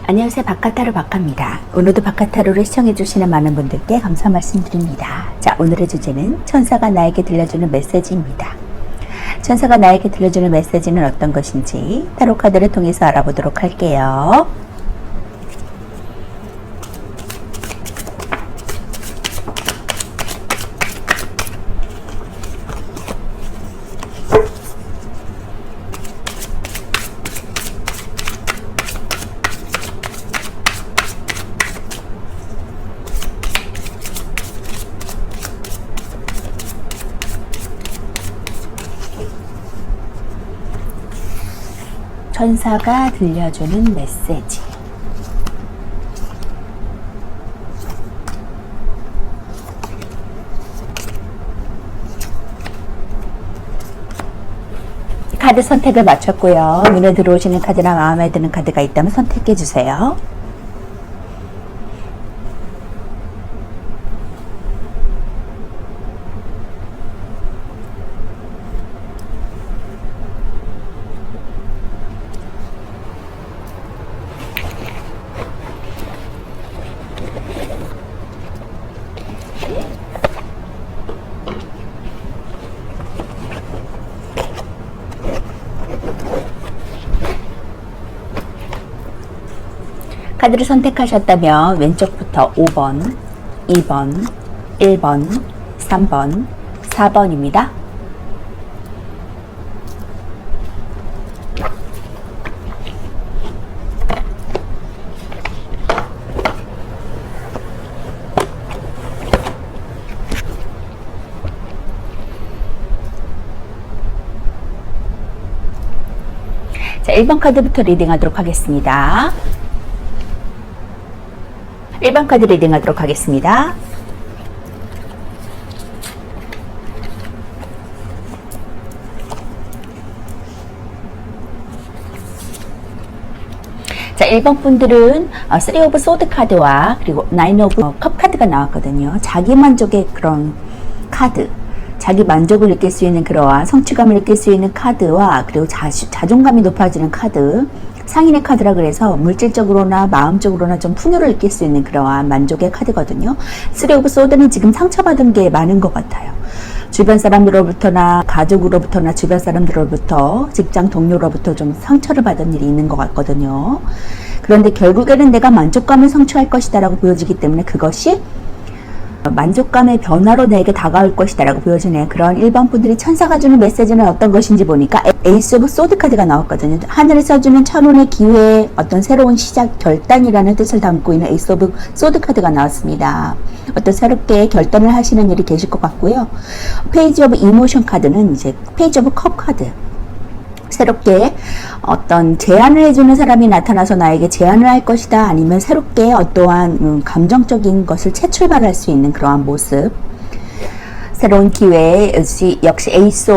안녕하세요. 박카타로 박카입니다. 오늘도 박카타로를 시청해주시는 많은 분들께 감사 말씀드립니다. 자, 오늘의 주제는 천사가 나에게 들려주는 메시지입니다. 천사가 나에게 들려주는 메시지는 어떤 것인지 타로 카드를 통해서 알아보도록 할게요. 천사가 들려주는 메시지. 카드 선택을 마쳤고요. 눈에 들어오시는 카드나 마음에 드는 카드가 있다면 선택해 주세요. 카드를 선택하셨다면 왼쪽부터 5번, 2번, 1번, 3번, 4번입니다. 자, 1번 카드부터 리딩하도록 하겠습니다. 1번 카드 리딩하도록 하겠습니다. 자, 1번 분들은 3 오브 소드 카드와 그리고 9 오브 컵 카드가 나왔거든요. 자기 만족의 그런 카드, 자기 만족을 느낄 수 있는 그러한 성취감을 느낄 수 있는 카드와 그리고 자존감이 높아지는 카드, 상인의 카드라 그래서 물질적으로나 마음적으로나 좀 풍요를 느낄 수 있는 그러한 만족의 카드거든요. 3 오브 소드는 지금 상처받은 게 많은 것 같아요. 주변 사람들로부터나 가족으로부터나 주변 사람들로부터 직장 동료로부터 좀 상처를 받은 일이 있는 것 같거든요. 그런데 결국에는 내가 만족감을 성취할 것이다 라고 보여지기 때문에 그것이 만족감의 변화로 내게 다가올 것이다 라고 보여지네요. 그런 1번 분들이 천사가 주는 메시지는 어떤 것인지 보니까 에이스 오브 소드 카드가 나왔거든요. 하늘에서 주는 천운의 기회, 어떤 새로운 시작, 결단이라는 뜻을 담고 있는 에이스 오브 소드 카드가 나왔습니다. 어떤 새롭게 결단을 하시는 일이 계실 것 같고요. 페이지 오브 이모션 카드는 이제 페이지 오브 컵 카드, 새롭게 어떤 제안을 해주는 사람이 나타나서 나에게 제안을 할 것이다, 아니면 새롭게 어떠한 감정적인 것을 재출발할 수 있는 그러한 모습, 새로운 기회, 역시 에이스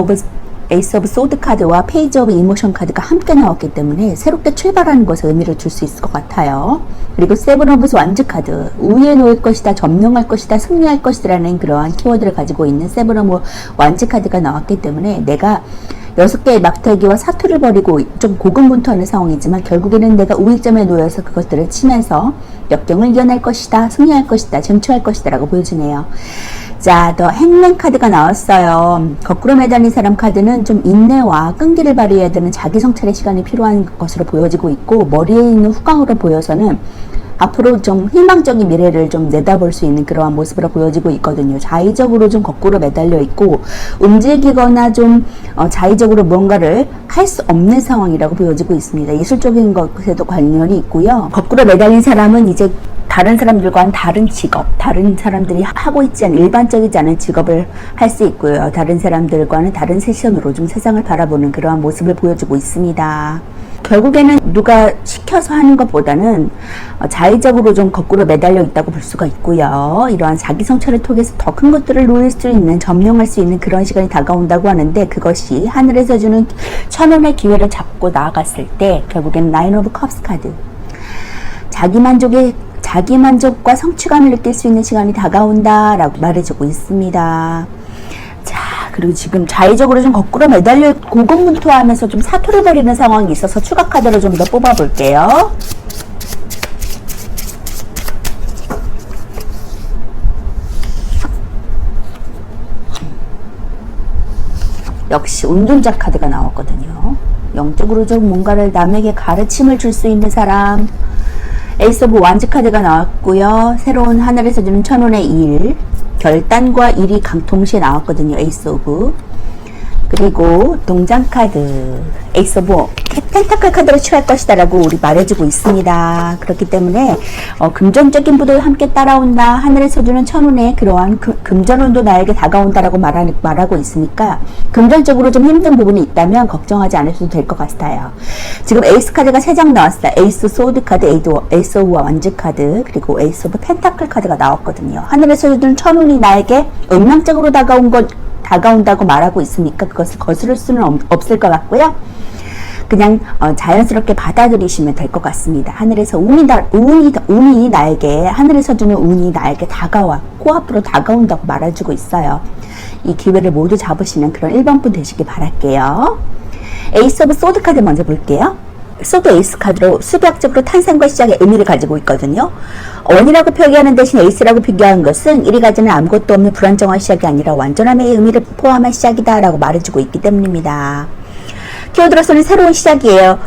오브 소드 카드와 페이지 오브 이모션 카드가 함께 나왔기 때문에 새롭게 출발하는 것에 의미를 줄 수 있을 것 같아요. 그리고 세븐 오브 완즈 카드, 우위에 놓일 것이다, 점령할 것이다, 승리할 것이다 라는 그러한 키워드를 가지고 있는 세븐 오브 완즈 카드가 나왔기 때문에 내가 6개의 막대기와 사투를 벌이고 좀 고군분투하는 상황이지만 결국에는 내가 우위점에 놓여서 그것들을 치면서 역경을 이겨낼 것이다, 승리할 것이다, 쟁취할 것이다 라고 보여지네요. 자, 더 행맨 카드가 나왔어요. 거꾸로 매달린 사람 카드는 좀 인내와 끈기를 발휘해야 되는 자기 성찰의 시간이 필요한 것으로 보여지고 있고, 머리에 있는 후광으로 보여서는 앞으로 좀 희망적인 미래를 좀 내다볼 수 있는 그러한 모습으로 보여지고 있거든요. 자의적으로 좀 거꾸로 매달려 있고 움직이거나 좀 자의적으로 무언가를 할 수 없는 상황이라고 보여지고 있습니다. 예술적인 것에도 관련이 있고요. 거꾸로 매달린 사람은 이제 다른 사람들과는 다른 직업, 다른 사람들이 하고 있지 않은 일반적이지 않은 직업을 할 수 있고요. 다른 사람들과는 다른 세션으로 좀 세상을 바라보는 그러한 모습을 보여주고 있습니다. 결국에는 누가 시켜서 하는 것보다는 자의적으로 좀 거꾸로 매달려 있다고 볼 수가 있고요. 이러한 자기 성찰을 통해서 더 큰 것들을 누릴 수 있는, 점령할 수 있는 그런 시간이 다가온다고 하는데, 그것이 하늘에서 주는 천원의 기회를 잡고 나아갔을 때 결국에는 9 오브 컵스 카드, 자기 만족과 성취감을 느낄 수 있는 시간이 다가온다라고 말해주고 있습니다. 자, 그리고 지금 자의적으로 좀 거꾸로 매달려 고군분투하면서 좀 사투를 벌이는 상황이 있어서 추가 카드를 좀 더 뽑아볼게요. 역시 운동자 카드가 나왔거든요. 영적으로 좀 뭔가를 남에게 가르침을 줄 수 있는 사람. 에이스 오브 완즈 카드가 나왔고요. 새로운 하늘에서 주는 천운의 일, 결단과 일이 동시에 나왔거든요. 에이스 오브. 그리고 동장 카드, 에이스 오브 펜타클 카드를 취할 것이다 라고 우리 말해주고 있습니다. 그렇기 때문에 금전적인 부도 함께 따라온다. 하늘에서 주는 천운의 그러한 금전운도 나에게 다가온다라고 말하고 있으니까 금전적으로 좀 힘든 부분이 있다면 걱정하지 않으셔도 될 것 같아요. 지금 에이스 카드가 3장 나왔어요. 에이스 소드 카드, 에이스 오브 완즈 카드, 그리고 에이스 오브 펜타클 카드가 나왔거든요. 하늘에서 주는 천운이 나에게 운명적으로 다가온다고 말하고 있으니까 그것을 거스를 수는 없을 것 같고요. 그냥 자연스럽게 받아들이시면 될 것 같습니다. 하늘에서 운이 나에게, 하늘에서 주는 운이 나에게 코앞으로 다가온다고 말해주고 있어요. 이 기회를 모두 잡으시는 그런 1번분 되시길 바랄게요. 에이스 오브 소드 카드 먼저 볼게요. 소드 에이스 카드로 수비학적으로 탄생과 시작의 의미를 가지고 있거든요. 원이라고 표기하는 대신 에이스라고 표기한 것은 이리 가지는 아무것도 없는 불안정한 시작이 아니라 완전함의 의미를 포함한 시작이다 라고 말해주고 있기 때문입니다. 키워드로서는 새로운 시작이에요.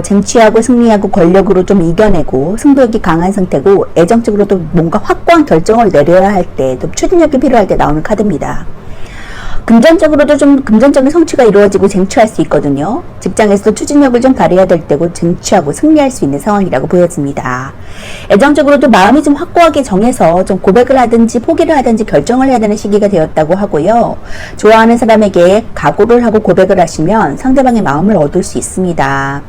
쟁취하고 승리하고 권력으로 좀 이겨내고 승부욕이 강한 상태고 애정적으로도 뭔가 확고한 결정을 내려야 할 때, 또 추진력이 필요할 때 나오는 카드입니다. 금전적으로도 좀 금전적인 성취가 이루어지고 쟁취할 수 있거든요. 직장에서도 추진력을 좀 발휘해야 될 때고 쟁취하고 승리할 수 있는 상황이라고 보여집니다. 애정적으로도 마음이 좀 확고하게 정해서 좀 고백을 하든지 포기를 하든지 결정을 해야 되는 시기가 되었다고 하고요. 좋아하는 사람에게 각오를 하고 고백을 하시면 상대방의 마음을 얻을 수 있습니다.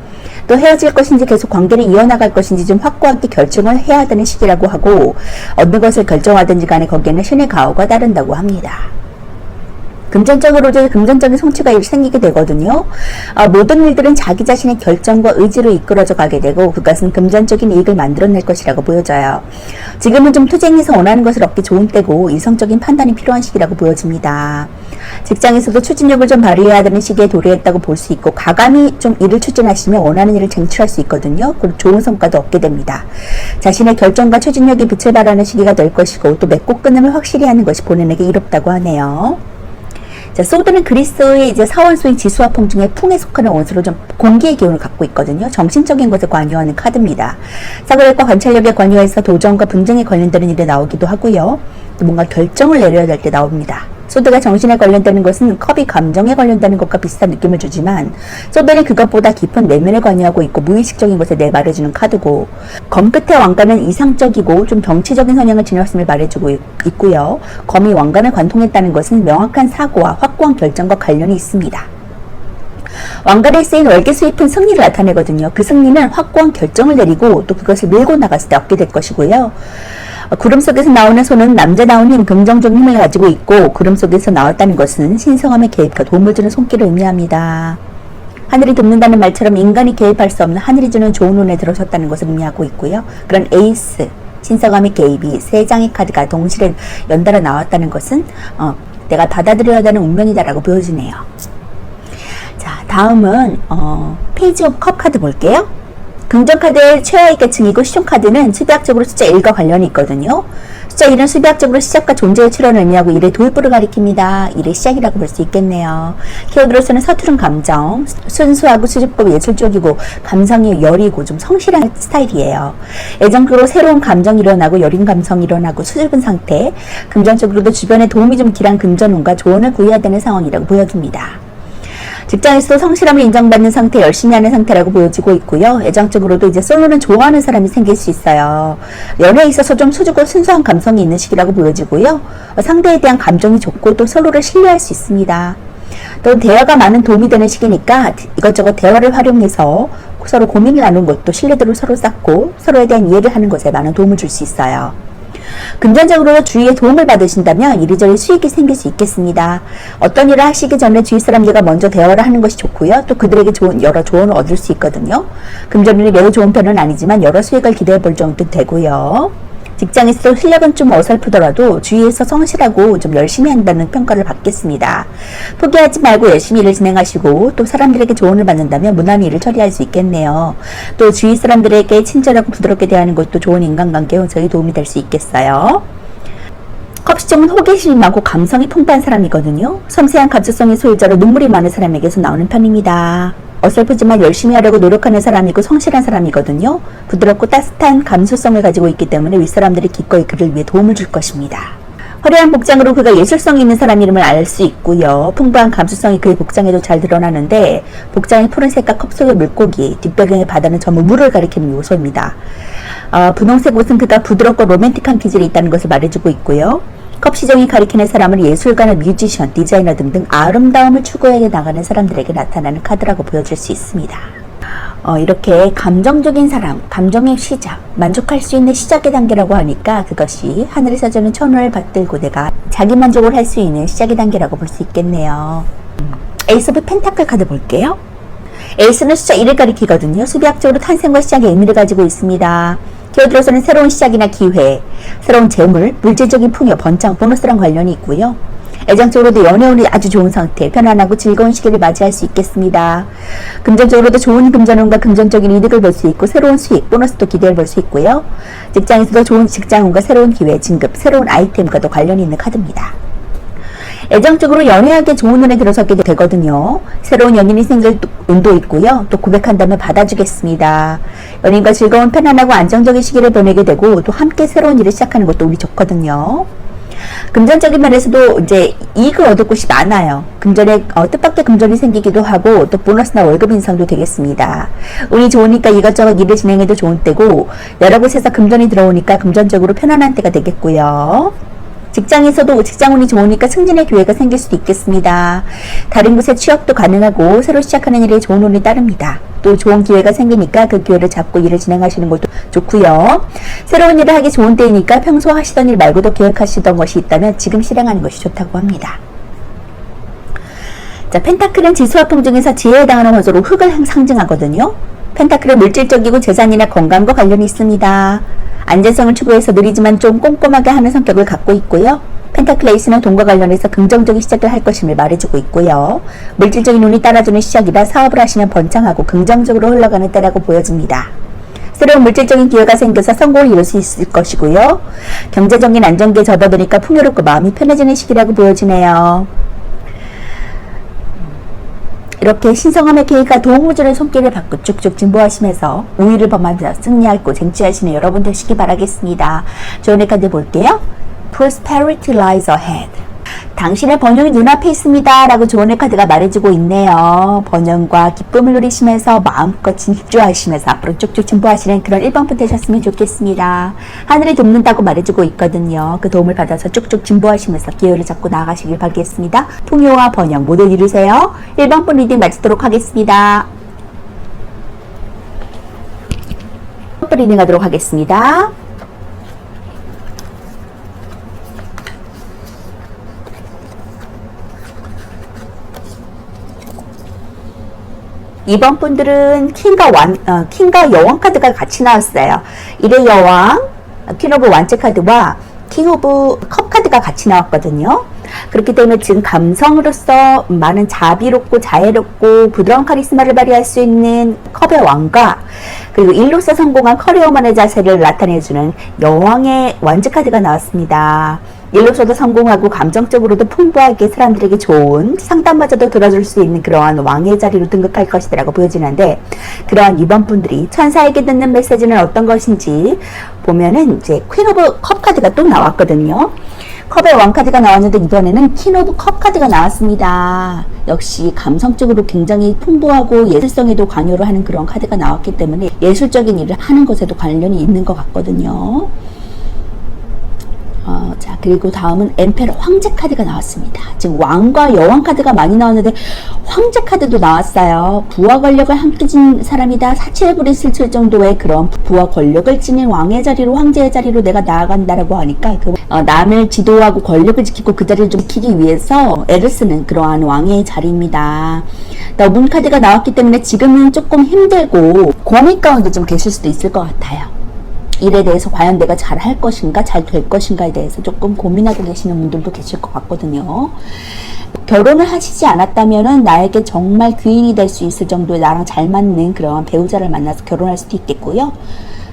또 헤어질 것인지 계속 관계를 이어나갈 것인지 좀 확고하게 결정을 해야 되는 시기라고 하고, 어느 것을 결정하든지 간에 거기에는 신의 가호가 따른다고 합니다. 금전적으로도 금전적인 성취가 생기게 되거든요. 모든 일들은 자기 자신의 결정과 의지로 이끌어져 가게 되고 그것은 금전적인 이익을 만들어낼 것이라고 보여져요. 지금은 좀 투쟁해서 원하는 것을 얻기 좋은 때고 이성적인 판단이 필요한 시기라고 보여집니다. 직장에서도 추진력을 좀 발휘해야 되는 시기에 도래했다고 볼 수 있고, 과감히 좀 일을 추진하시면 원하는 일을 쟁취할 수 있거든요. 그리고 좋은 성과도 얻게 됩니다. 자신의 결정과 추진력이 빛을 발하는 시기가 될 것이고, 또 맺고 끊음을 확실히 하는 것이 본인에게 이롭다고 하네요. 자, 소드는 그리스의 이제 사원소인 지수화풍 중에 풍에 속하는 원수로 좀 공기의 기운을 갖고 있거든요. 정신적인 것에 관여하는 카드입니다. 사고력과 관찰력에 관여해서 도전과 분쟁에 관련되는 일에 나오기도 하고요. 또 뭔가 결정을 내려야 될 때 나옵니다. 소드가 정신에 관련되는 것은 컵이 감정에 관련되는 것과 비슷한 느낌을 주지만, 소드는 그것보다 깊은 내면에 관여하고 있고 무의식적인 것에 내말해주는 카드고, 검 끝의 왕관은 이상적이고 좀 정치적인 성향을 지녔음을 말해주고 있고요. 검이 왕관을 관통했다는 것은 명확한 사고와 확고한 결정과 관련이 있습니다. 왕관에 쓰인 월계수입은 승리를 나타내거든요. 그 승리는 확고한 결정을 내리고 또 그것을 밀고 나갔을 때 얻게 될 것이고요. 구름 속에서 나오는 손은 남자다운 힘, 긍정적인 힘을 가지고 있고, 구름 속에서 나왔다는 것은 신성함의 개입과 도움을 주는 손길을 의미합니다. 하늘이 돕는다는 말처럼 인간이 개입할 수 없는 하늘이 주는 좋은 운에 들어섰다는 것을 의미하고 있고요. 그런 에이스, 신성함의 개입이 3장의 카드가 동시에 연달아 나왔다는 것은 내가 받아들여야 하는 운명이다라고 보여지네요. 자, 다음은 페이지 오브 컵 카드 볼게요. 긍정카드의 최하위 계층이고, 시종카드는 수비학적으로 숫자 1과 관련이 있거든요. 숫자 1은 수비학적으로 시작과 존재의 출현을 의미하고 일의 도입부를 가리킵니다. 일의 시작이라고 볼 수 있겠네요. 키워드로서는 서투른 감정, 순수하고 수줍고 예술적이고 감성이 여리고 좀 성실한 스타일이에요. 애정적으로 새로운 감정이 일어나고 여린 감성이 일어나고 수줍은 상태, 금전적으로도 주변에 도움이 좀 길한 금전운과 조언을 구해야 되는 상황이라고 보여집니다. 직장에서도 성실함을 인정받는 상태, 열심히 하는 상태라고 보여지고 있고요. 애정적으로도 이제 솔로는 좋아하는 사람이 생길 수 있어요. 연애에 있어서 좀 수줍고 순수한 감성이 있는 시기라고 보여지고요. 상대에 대한 감정이 좋고 또 솔로를 신뢰할 수 있습니다. 또 대화가 많은 도움이 되는 시기니까 이것저것 대화를 활용해서 서로 고민을 나누는 것도 신뢰도를 서로 쌓고 서로에 대한 이해를 하는 것에 많은 도움을 줄 수 있어요. 금전적으로 주위의 도움을 받으신다면 이리저리 수익이 생길 수 있겠습니다. 어떤 일을 하시기 전에 주위 사람들과 먼저 대화를 하는 것이 좋고요. 또 그들에게 여러 조언을 얻을 수 있거든요. 금전운이 매우 좋은 편은 아니지만 여러 수익을 기대해 볼 정도 되고요. 직장에서 실력은 좀 어설프더라도 주위에서 성실하고 좀 열심히 한다는 평가를 받겠습니다. 포기하지 말고 열심히 일을 진행하시고 또 사람들에게 조언을 받는다면 무난히 일을 처리할 수 있겠네요. 또 주위 사람들에게 친절하고 부드럽게 대하는 것도 좋은 인간관계에 저희 도움이 될 수 있겠어요. 컵시정은 호기심이 많고 감성이 풍부한 사람이거든요. 섬세한 감수성의 소유자로 눈물이 많은 사람에게서 나오는 편입니다. 어설프지만 열심히 하려고 노력하는 사람이고 성실한 사람이거든요. 부드럽고 따뜻한 감수성을 가지고 있기 때문에 윗사람들이 기꺼이 그를 위해 도움을 줄 것입니다. 화려한 복장으로 그가 예술성이 있는 사람임을 알 수 있고요. 풍부한 감수성이 그의 복장에도 잘 드러나는데 복장의 푸른색과 컵 속의 물고기, 뒷배경의 바다는 전부 물을 가리키는 요소입니다. 분홍색 옷은 그가 부드럽고 로맨틱한 기질이 있다는 것을 말해주고 있고요. 컵시정이 가리키는 사람은 예술가나 뮤지션, 디자이너 등등 아름다움을 추구해 나가는 사람들에게 나타나는 카드라고 보여줄 수 있습니다. 이렇게 감정적인 사람, 감정의 시작, 만족할 수 있는 시작의 단계라고 하니까 그것이 하늘에서 주는 천원을 받들고 내가 자기 만족을 할 수 있는 시작의 단계라고 볼 수 있겠네요. 에이스 오브 펜타클 카드 볼게요. 에이스는 숫자 1을 가리키거든요. 수비학적으로 탄생과 시작의 의미를 가지고 있습니다. 기어들어서는 새로운 시작이나 기회, 새로운 재물, 물질적인 풍요, 번창, 보너스랑 관련이 있고요. 애정적으로도 연애운이 아주 좋은 상태, 편안하고 즐거운 시기를 맞이할 수 있겠습니다. 금전적으로도 좋은 금전운과 금전적인 이득을 볼 수 있고 새로운 수익, 보너스도 기대해 볼 수 있고요. 직장에서도 좋은 직장운과 새로운 기회, 진급, 새로운 아이템과도 관련이 있는 카드입니다. 애정적으로 연애하기에 좋은 운에 들어서게 되거든요. 새로운 연인이 생길 운도 있고요. 또 고백한다면 받아주겠습니다. 연인과 즐거운 편안하고 안정적인 시기를 보내게 되고 또 함께 새로운 일을 시작하는 것도 운이 좋거든요. 금전적인 면에서도 이제 이익을 얻을 곳이 많아요. 금전에 뜻밖의 금전이 생기기도 하고 또 보너스나 월급 인상도 되겠습니다. 운이 좋으니까 이것저것 일을 진행해도 좋은 때고 여러 곳에서 금전이 들어오니까 금전적으로 편안한 때가 되겠고요. 직장에서도 직장운이 좋으니까 승진의 기회가 생길 수도 있겠습니다. 다른 곳에 취업도 가능하고 새로 시작하는 일에 좋은 운이 따릅니다. 또 좋은 기회가 생기니까 그 기회를 잡고 일을 진행하시는 것도 좋고요. 새로운 일을 하기 좋은 때이니까 평소 하시던 일 말고도 계획하시던 것이 있다면 지금 실행하는 것이 좋다고 합니다. 자, 펜타클은 지수화풍 중에서 지혜에 해당하는 원소로 흙을 상징하거든요. 펜타클은 물질적이고 재산이나 건강과 관련이 있습니다. 안전성을 추구해서 느리지만 좀 꼼꼼하게 하는 성격을 갖고 있고요. 펜타클 에이스는 돈과 관련해서 긍정적인 시작을 할 것임을 말해주고 있고요. 물질적인 운이 따라주는 시작이라 사업을 하시면 번창하고 긍정적으로 흘러가는 때라고 보여집니다. 새로운 물질적인 기회가 생겨서 성공을 이룰 수 있을 것이고요. 경제적인 안정기에 접어드니까 풍요롭고 마음이 편해지는 시기라고 보여지네요. 이렇게 신성함의 계획과 도움을 주는 손길을 받고 쭉쭉 진보하시면서 우위를 범하면서 승리하고 쟁취하시는 여러분 되시기 바라겠습니다. 좋은 카드 볼게요. Prosperity lies ahead. 당신의 번영이 눈앞에 있습니다 라고 좋은 카드가 말해주고 있네요. 번영과 기쁨을 누리시면서 마음껏 집중하시면서 앞으로 쭉쭉 진보하시는 그런 1번분 되셨으면 좋겠습니다. 하늘이 돕는다고 말해주고 있거든요. 그 도움을 받아서 쭉쭉 진보하시면서 기회를 잡고 나아가시길 바라겠습니다. 풍요와 번영 모두 이루세요. 1번분 리딩 마치도록 하겠습니다. 1번분 리딩 하도록 하겠습니다. 이번 분들은 킹과 여왕 카드가 같이 나왔어요. 1의 여왕, 퀸 오브 완체 카드와 킹 오브 컵 카드가 같이 나왔거든요. 그렇기 때문에 지금 감성으로서 많은 자비롭고 자애롭고 부드러운 카리스마를 발휘할 수 있는 컵의 왕과 그리고 일로서 성공한 커리어만의 자세를 나타내주는 여왕의 완즈 카드가 나왔습니다. 일로서도 성공하고 감정적으로도 풍부하게 사람들에게 좋은 상담마저도 들어줄 수 있는 그러한 왕의 자리로 등극할 것이라고 보여지는데 그러한 이번 분들이 천사에게 듣는 메시지는 어떤 것인지 보면은 이제 퀸 오브 컵 카드가 또 나왔거든요. 컵의 왕 카드가 나왔는데 이번에는 퀸 오브 컵 카드가 나왔습니다. 역시 감성적으로 굉장히 풍부하고 예술성에도 관여를 하는 그런 카드가 나왔기 때문에 예술적인 일을 하는 것에도 관련이 있는 것 같거든요. 자, 그리고 다음은 엠페러 황제 카드가 나왔습니다. 지금 왕과 여왕 카드가 많이 나왔는데 황제 카드도 나왔어요. 부와 권력을 함께 지닌 사람이다. 사치를 부렸을 정도의 그런 부와 권력을 지닌 왕의 자리로 황제의 자리로 내가 나아간다라고 하니까 남을 지도하고 권력을 지키고 그 자리를 좀 지키기 위해서 애를 쓰는 그러한 왕의 자리입니다. 문 카드가 나왔기 때문에 지금은 조금 힘들고 고민 가운데 좀 계실 수도 있을 것 같아요. 일에 대해서 과연 내가 잘 할 것인가 잘 될 것인가에 대해서 조금 고민하고 계시는 분들도 계실 것 같거든요. 결혼을 하시지 않았다면은 나에게 정말 귀인이 될 수 있을 정도의 나랑 잘 맞는 그런 배우자를 만나서 결혼할 수도 있겠고요.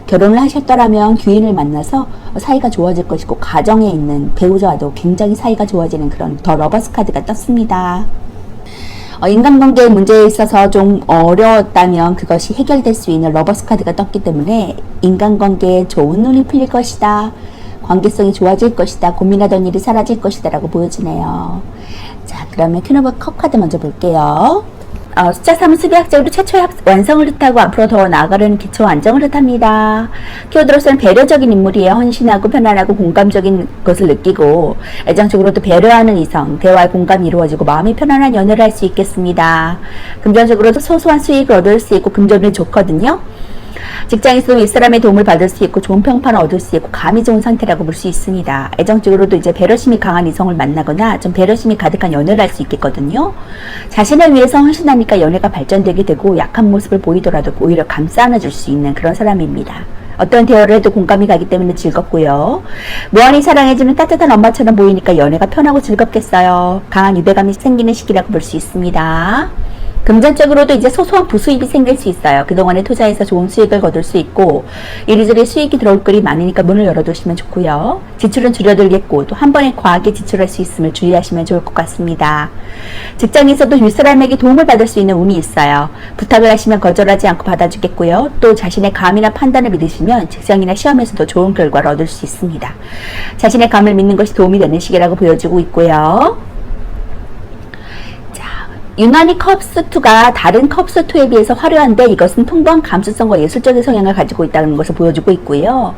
결혼을 하셨더라면 귀인을 만나서 사이가 좋아질 것이고 가정에 있는 배우자와도 굉장히 사이가 좋아지는 그런 더 러버스 카드가 떴습니다. 인간관계의 문제에 있어서 좀 어려웠다면 그것이 해결될 수 있는 러버스 카드가 떴기 때문에 인간관계에 좋은 눈이 풀릴 것이다. 관계성이 좋아질 것이다. 고민하던 일이 사라질 것이다 라고 보여지네요. 자, 그러면 퀸 오브 컵 카드 먼저 볼게요. 숫자 3은 수비학적으로 최초의 완성을 뜻하고 앞으로 더 나아가려는 기초 안정을 뜻합니다. 키워드로서는 배려적인 인물이에요. 헌신하고 편안하고 공감적인 것을 느끼고 애정적으로도 배려하는 이성, 대화의 공감이 이루어지고 마음이 편안한 연애를 할 수 있겠습니다. 금전적으로도 소소한 수익을 얻을 수 있고 금전이 좋거든요. 직장에서도 윗사람의 도움을 받을 수 있고 좋은 평판을 얻을 수 있고 감이 좋은 상태라고 볼 수 있습니다. 애정적으로도 이제 배려심이 강한 이성을 만나거나 좀 배려심이 가득한 연애를 할 수 있겠거든요. 자신을 위해서 헌신하니까 연애가 발전되게 되고 약한 모습을 보이더라도 오히려 감싸 안아줄 수 있는 그런 사람입니다. 어떤 대화를 해도 공감이 가기 때문에 즐겁고요. 무한히 사랑해주는 따뜻한 엄마처럼 보이니까 연애가 편하고 즐겁겠어요. 강한 유대감이 생기는 시기라고 볼 수 있습니다. 금전적으로도 이제 소소한 부수입이 생길 수 있어요. 그동안에 투자해서 좋은 수익을 거둘 수 있고 이리저리 수익이 들어올 거리 많으니까 문을 열어두시면 좋고요. 지출은 줄여들겠고 또 한 번에 과하게 지출할 수 있음을 주의하시면 좋을 것 같습니다. 직장에서도 윗사람에게 도움을 받을 수 있는 운이 있어요. 부탁을 하시면 거절하지 않고 받아주겠고요. 또 자신의 감이나 판단을 믿으시면 직장이나 시험에서도 좋은 결과를 얻을 수 있습니다. 자신의 감을 믿는 것이 도움이 되는 시기라고 보여지고 있고요. 유난히 컵스2가 다른 컵스2에 비해서 화려한데 이것은 풍부한 감수성과 예술적인 성향을 가지고 있다는 것을 보여주고 있고요.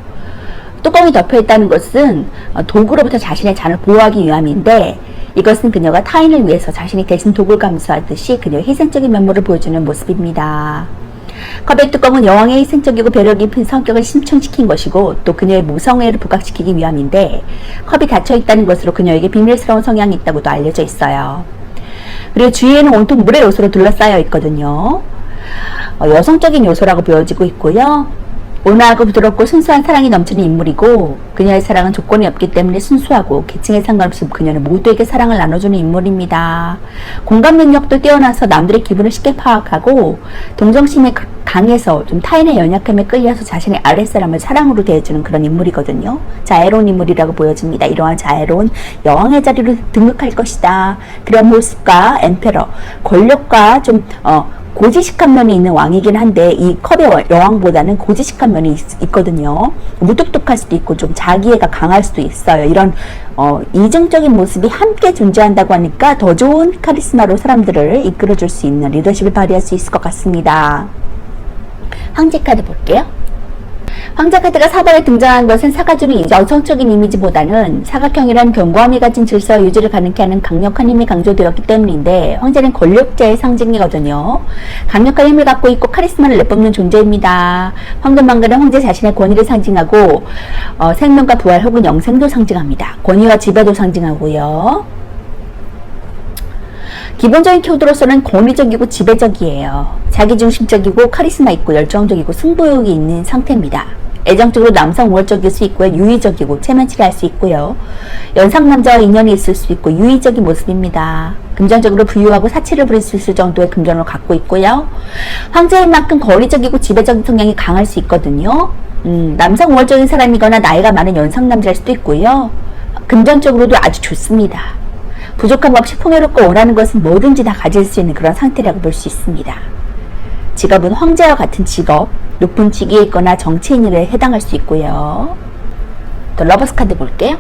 뚜껑이 덮여있다는 것은 도구로부터 자신의 잔을 보호하기 위함인데 이것은 그녀가 타인을 위해서 자신이 대신 도구를 감수하듯이 그녀의 희생적인 면모를 보여주는 모습입니다. 컵의 뚜껑은 여왕의 희생적이고 배려 깊은 성격을 심층시킨 것이고 또 그녀의 모성애를 부각시키기 위함인데 컵이 닫혀있다는 것으로 그녀에게 비밀스러운 성향이 있다고도 알려져 있어요. 그리고 주위에는 온통 물의 요소로 둘러싸여 있거든요. 여성적인 요소라고 보여지고 있고요. 온화하고 부드럽고 순수한 사랑이 넘치는 인물이고 그녀의 사랑은 조건이 없기 때문에 순수하고 계층에 상관없이 그녀는 모두에게 사랑을 나눠주는 인물입니다. 공감 능력도 뛰어나서 남들의 기분을 쉽게 파악하고 동정심이 강해서 좀 타인의 연약함에 끌려서 자신의 아랫사람을 사랑으로 대해주는 그런 인물이거든요. 자애로운 인물이라고 보여집니다. 이러한 자애로운 여왕의 자리로 등극할 것이다. 그런 모습과 엠페러, 권력과 좀 고지식한 면이 있는 왕이긴 한데 이 컵의 여왕보다는 고지식한 면이 있거든요. 무뚝뚝할 수도 있고 좀 자기애가 강할 수도 있어요. 이런 이중적인 모습이 함께 존재한다고 하니까 더 좋은 카리스마로 사람들을 이끌어줄 수 있는 리더십을 발휘할 수 있을 것 같습니다. 황제 카드 볼게요. 황제 카드가 4번에 등장한 것은 사가주는 여성적인 이미지보다는 사각형이란 견고함이 가진 질서 유지를 가능케 하는 강력한 힘이 강조되었기 때문인데 황제는 권력자의 상징이거든요. 강력한 힘을 갖고 있고 카리스마를 내뿜는 존재입니다. 황금망가는 황제 자신의 권위를 상징하고 생명과 부활 혹은 영생도 상징합니다. 권위와 지배도 상징하고요. 기본적인 키워드로서는 권위적이고 지배적이에요. 자기중심적이고 카리스마 있고 열정적이고 승부욕이 있는 상태입니다. 애정적으로 남성 우월적일 수 있고요. 유의적이고 체면치를 할 수 있고요. 연상남자와 인연이 있을 수 있고 유의적인 모습입니다. 금전적으로 부유하고 사치를 부릴 수 있을 정도의 금전을 갖고 있고요. 황제인 만큼 권위적이고 지배적인 성향이 강할 수 있거든요. 남성 우월적인 사람이거나 나이가 많은 연상남자일 수도 있고요. 금전적으로도 아주 좋습니다. 부족함 없이 풍요롭고 원하는 것은 뭐든지 다 가질 수 있는 그런 상태라고 볼 수 있습니다. 직업은 황제와 같은 직업, 높은 직위에 있거나 정치인에 해당할 수 있고요. 또 러버스 카드 볼게요.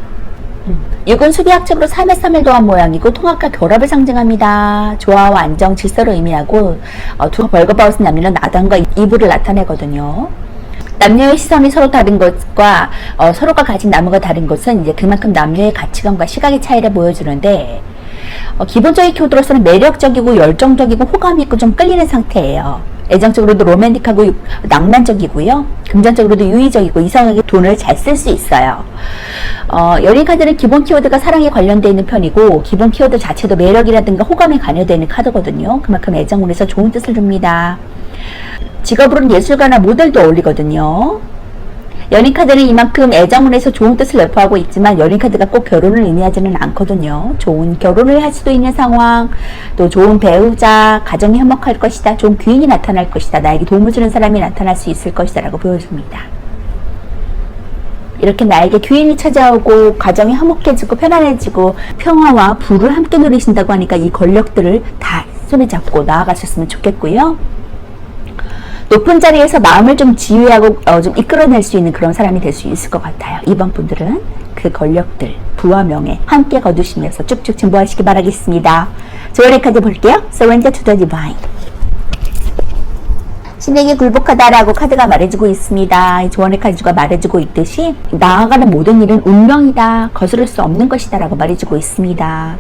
6은 수비학적으로 3의 3을 더한 모양이고 통합과 결합을 상징합니다. 조화와 안정, 질서를 의미하고 두 벌거벗은 남녀는 나단과 이불을 나타내거든요. 남녀의 시선이 서로 다른 것과 서로가 가진 나무가 다른 것은 이제 그만큼 남녀의 가치관과 시각의 차이를 보여주는데 기본적인 키워드로서는 매력적이고 열정적이고 호감 있고 좀 끌리는 상태예요. 애정적으로도 로맨틱하고 낭만적이고요. 금전적으로도 유의적이고 이성에게 돈을 잘 쓸 수 있어요. 여린 카드는 기본 키워드가 사랑에 관련되어 있는 편이고 기본 키워드 자체도 매력이라든가 호감에 관여되어 있는 카드거든요. 그만큼 애정운에서 좋은 뜻을 줍니다. 직업으로는 예술가나 모델도 어울리거든요. 연인 카드는 이만큼 애정운에서 좋은 뜻을 내포하고 있지만 연인 카드가 꼭 결혼을 의미하지는 않거든요. 좋은 결혼을 할 수도 있는 상황, 또 좋은 배우자, 가정이 화목할 것이다, 좋은 귀인이 나타날 것이다, 나에게 도움을 주는 사람이 나타날 수 있을 것이다 라고 보여줍니다. 이렇게 나에게 귀인이 찾아오고 가정이 화목해지고 편안해지고 평화와 부를 함께 누리신다고 하니까 이 권력들을 다 손에 잡고 나아가셨으면 좋겠고요. 높은 자리에서 마음을 좀 지휘하고 좀 이끌어낼 수 있는 그런 사람이 될 수 있을 것 같아요. 이번 분들은 그 권력들, 부와 명예 함께 거두시면서 쭉쭉 증보하시기 바라겠습니다. 조언의 카드 볼게요. Surrender to the Divine. 신에게 굴복하다라고 카드가 말해주고 있습니다. 조언의 카드가 말해주고 있듯이 나아가는 모든 일은 운명이다, 거스를 수 없는 것이다 라고 말해주고 있습니다.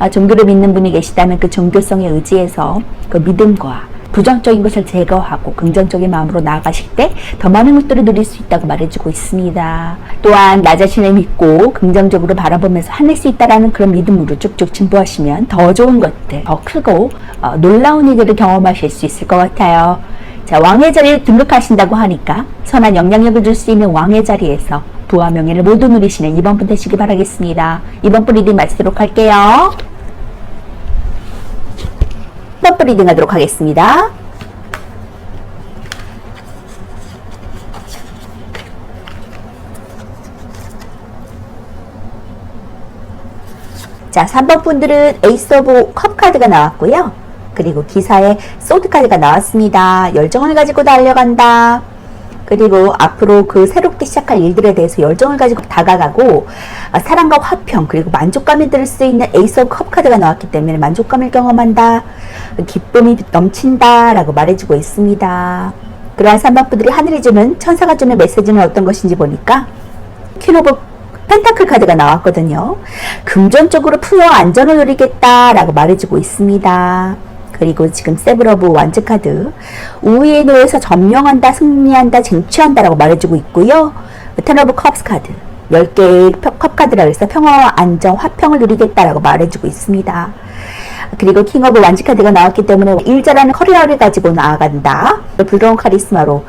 종교를 믿는 분이 계시다면 그 종교성에 의지해서 그 믿음과 부정적인 것을 제거하고 긍정적인 마음으로 나아가실 때 더 많은 것들을 누릴 수 있다고 말해주고 있습니다. 또한 나 자신을 믿고 긍정적으로 바라보면서 해낼 수 있다는 그런 믿음으로 쭉쭉 진보하시면 더 좋은 것들, 더 크고 놀라운 일들을 경험하실 수 있을 것 같아요. 자, 왕의 자리에 등극하신다고 하니까 선한 영향력을 줄 수 있는 왕의 자리에서 부와 명예를 모두 누리시는 이번 분 되시기 바라겠습니다. 이번 분 리딩 마치도록 할게요. 첫 번 리딩 하도록 하겠습니다. 자, 3번 분들은 에이스 오브 컵 카드가 나왔고요. 그리고 기사에 소드 카드가 나왔습니다. 열정을 가지고 달려간다. 그리고 앞으로 그 새롭게 시작할 일들에 대해서 열정을 가지고 다가가고 사랑과 화평 그리고 만족감이 들 수 있는 에이스 오브 컵 카드가 나왔기 때문에 만족감을 경험한다. 기쁨이 넘친다 라고 말해주고 있습니다. 그러한 3번 분들이 하늘이 주는, 천사가 주는 메시지는 어떤 것인지 보니까 퀸 오브 펜타클 카드가 나왔거든요. 금전적으로 풍요와 안전을 누리겠다 라고 말해주고 있습니다. 그리고 지금 세븐 오브 완즈 카드, 우위에 놓여서 점령한다, 승리한다, 쟁취한다 라고 말해주고 있고요. 텐 오브 컵스 카드, 10개의 컵 카드라고 해서 평화와 안정, 화평을 누리겠다 라고 말해주고 있습니다. 그리고 킹 오브 완즈 카드가 나왔기 때문에 일 잘하는 커리어를 가지고 나아간다. 부드러운 카리스마로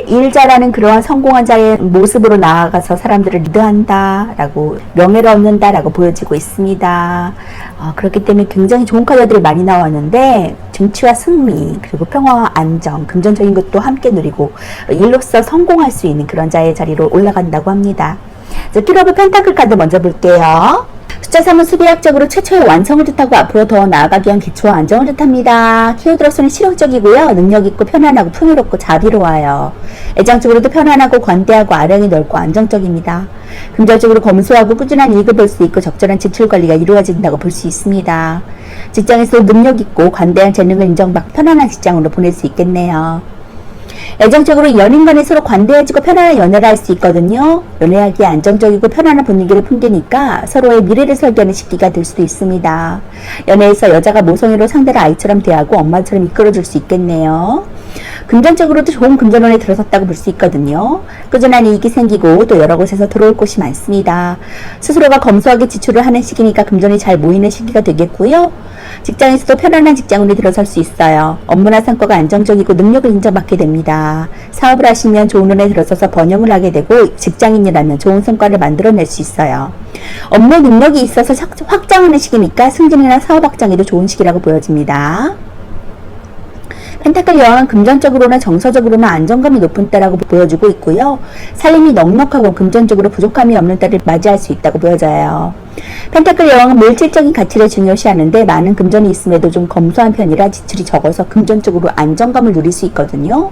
일 잘하는 그러한 성공한 자의 모습으로 나아가서 사람들을 리드한다 라고, 명예를 얻는다 라고 보여지고 있습니다. 그렇기 때문에 굉장히 좋은 카드들이 많이 나왔는데 정치와 승리 그리고 평화와 안정, 금전적인 것도 함께 누리고 일로서 성공할 수 있는 그런 자의 자리로 올라간다고 합니다. 퀸 오브 펜타클 카드 먼저 볼게요. 숫자 3은 수비학적으로 최초의 완성을 뜻하고 앞으로 더 나아가기 위한 기초와 안정을 뜻합니다. 키워드로서는 실용적이고요. 능력있고 편안하고 풍요롭고 자비로워요. 애정적으로도 편안하고 관대하고 아량이 넓고 안정적입니다. 금전적으로 검소하고 꾸준한 이익을 볼 수 있고 적절한 지출 관리가 이루어진다고 볼 수 있습니다. 직장에서도 능력있고 관대한 재능을 인정받고 편안한 직장으로 보낼 수 있겠네요. 애정적으로 연인 간에 서로 관대해지고 편안한 연애를 할 수 있거든요. 연애하기에 안정적이고 편안한 분위기를 풍기니까 서로의 미래를 설계하는 시기가 될 수도 있습니다. 연애에서 여자가 모성애로 상대를 아이처럼 대하고 엄마처럼 이끌어줄 수 있겠네요. 금전적으로도 좋은 금전운에 들어섰다고 볼 수 있거든요. 꾸준한 이익이 생기고 또 여러 곳에서 들어올 곳이 많습니다. 스스로가 검소하게 지출을 하는 시기니까 금전이 잘 모이는 시기가 되겠고요. 직장에서도 편안한 직장운에 들어설 수 있어요. 업무나 성과가 안정적이고 능력을 인정받게 됩니다. 사업을 하시면 좋은 운에 들어서서 번영을 하게 되고, 직장인이라면 좋은 성과를 만들어낼 수 있어요. 업무 능력이 있어서 확장하는 시기니까 승진이나 사업 확장에도 좋은 시기라고 보여집니다. 펜타클 여왕은 금전적으로나 정서적으로나 안정감이 높은 때라고 보여주고 있고요. 살림이 넉넉하고 금전적으로 부족함이 없는 때를 맞이할 수 있다고 보여져요. 펜타클 여왕은 물질적인 가치를 중요시하는데 많은 금전이 있음에도 좀 검소한 편이라 지출이 적어서 금전적으로 안정감을 누릴 수 있거든요.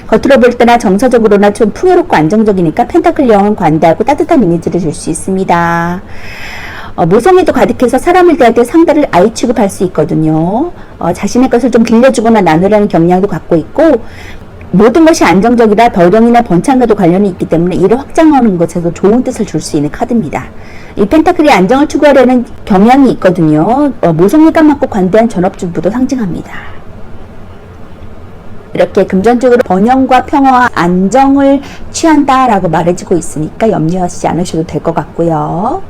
겉으로 볼 때나 정서적으로나 좀 풍요롭고 안정적이니까 펜타클 여왕은 관대하고 따뜻한 이미지를 줄 수 있습니다. 모성애도 가득해서 사람을 대할 때 상대를 아이 취급할 수 있거든요. 자신의 것을 좀 빌려주거나 나누려는 경향도 갖고 있고, 모든 것이 안정적이라 벼령이나 번창과도 관련이 있기 때문에 이를 확장하는 것에도 좋은 뜻을 줄 수 있는 카드입니다. 이 펜타클이 안정을 추구하려는 경향이 있거든요. 모성애감 많고 관대한 전업주부도 상징합니다. 이렇게 금전적으로 번영과 평화와 안정을 취한다라고 말해주고 있으니까 염려하시지 않으셔도 될 것 같고요.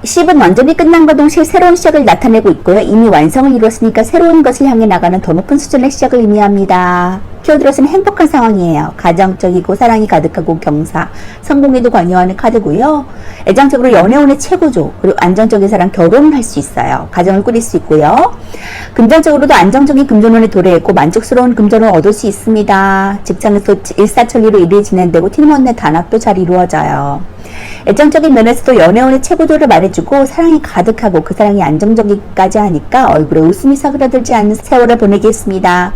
10은 완전히 끝난 것 동시에 새로운 시작을 나타내고 있고요. 이미 완성을 이뤘으니까 새로운 것을 향해 나가는 더 높은 수준의 시작을 의미합니다. 키워드로서는 행복한 상황이에요. 가정적이고 사랑이 가득하고 경사, 성공에도 관여하는 카드고요. 애정적으로 연애운의 최고조, 그리고 안정적인 사랑, 결혼을 할 수 있어요. 가정을 꾸릴 수 있고요. 금전적으로도 안정적인 금전운에 도래했고 만족스러운 금전을 얻을 수 있습니다. 직장에서 일사천리로 일이 진행되고 팀원 내 단합도 잘 이루어져요. 애정적인 면에서도 연애운의 최고조를 말해주고 사랑이 가득하고 그 사랑이 안정적이기까지 하니까 얼굴에 웃음이 사그라들지 않는 세월을 보내겠습니다.